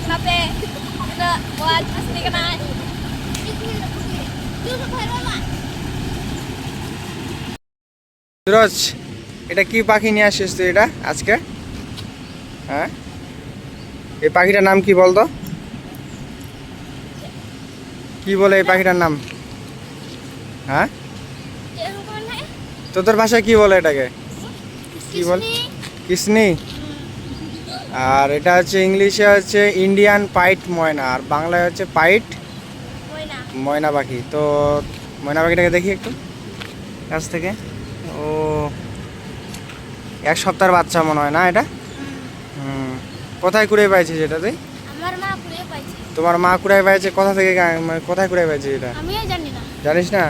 kenapa? Kita buat pasti kena. Suraj, এটা কি পাখি নিয়ে আসিস তুই এটা আজকে? হ্যাঁ, এই পাখিটার নাম কি বলতো? কি বলে এই পাখিটার নাম? হ্যাঁ, তোদের ভাষায় কি বলে এটাকে? কি বল? কিসনি। আর এটা হচ্ছে ইংলিশে হচ্ছে ইন্ডিয়ান পাইট ময়না, আর বাংলায় হচ্ছে পাইট ময়না পাখি। তো ময়না পাখিটাকে দেখি একটু কাছ থেকে। ও, এক সপ্তাহের বাচ্চা মনে হয় না এটা? কোথায় কুড়িয়ে পাইছিস এটা তুই? আমার মা কুড়িয়ে পাইছে। তোমার মা কুড়াই পাইছে? কোথা থেকে মানে কোথায় কুড়াই পাইছে এটা? আমিও জানি না। জানিস না?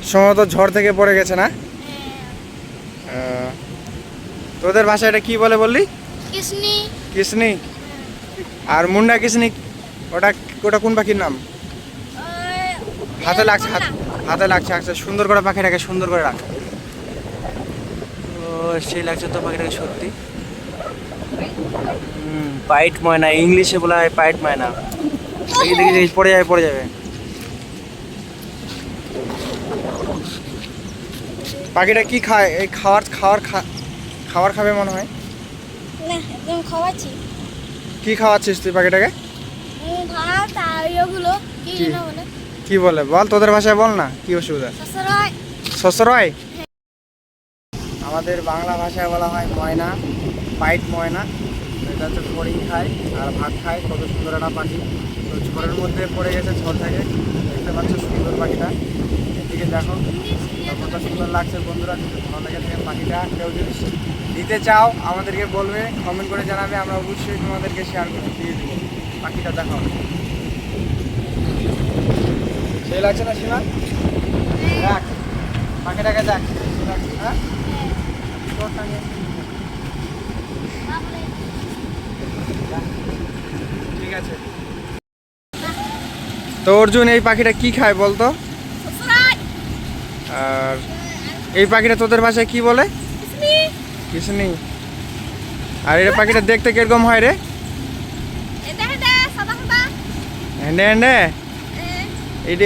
সম্ভবত ঝড় থেকে পড়ে গেছে না? তোদের ভাষায় এটা কি বলে বললি? কিসনি। কিসনি। আর মুন্ডা কিসনি, ওটা ওটা কোন পাখির নাম? হাতে লাগছে, হাতে লাগছে। আচ্ছা, সুন্দর করে পাখিটাকে সুন্দর করে রাখ। ও, সেই লাগছে তো পাখিটাকে সত্যি। পাইট ময়না, ইংলিশে বলা হয় পাইট ময়না। দেখি দেখি দেখি, পড়ে যাবে পড়ে যাবে। পাখিটা কি খায়? এই খাবার খাবে মনে হয়। না, একদম খাওয়াচ্ছি। কি খাওয়াচ্ছিস তুই পাখিটাকে? ভাত আর এগুলো কি না বলে? কি বলে বল, তোদের ভাষায় বল না, কি অসুবিধা? সসরয়। সসরয়। আমাদের বাংলা ভাষায় বলা হয় ময়না, পাইট ময়না। এটা হচ্ছে ফড়িং খায় আর ভাত খায়। কত সুন্দর একটা পাখি। তো ঝড়ের মধ্যে পড়ে গেছে, ঝড় থেকে। দেখতে পাচ্ছ সুন্দর পাখিটা, এদিকে দেখো কত সুন্দর লাগছে। বন্ধুরা, যদি ভালো লেগে থাকে পাখিটা, কেউ যদি নিতে চাও আমাদেরকে বলবে, কমেন্ট করে জানাবে, আমরা অবশ্যই তোমাদেরকে শেয়ার করে দিয়ে দেবো। পাখিটা দেখো, সেই লাগছে না সীমা? দেখ পাখিটাকে, দেখ হ্যাঁ। ঠিক আছে। তো অর্জুন, এই পাখিটা কি খায় বলতো? আর এই পাখিটা তোদের ভাষায় কি বলে? কিসনি। আর এই পাখিটা দেখতে কিরকম হয় রে? হ্যান্ডে হ্যান্ডে।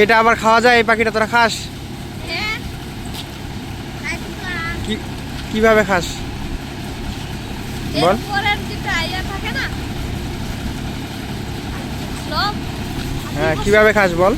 এটা আবার খাওয়া যায় এই পাখিটা? তোরা খাস? কিভাবে খাস বল? হ্যাঁ, কিভাবে খাস বল?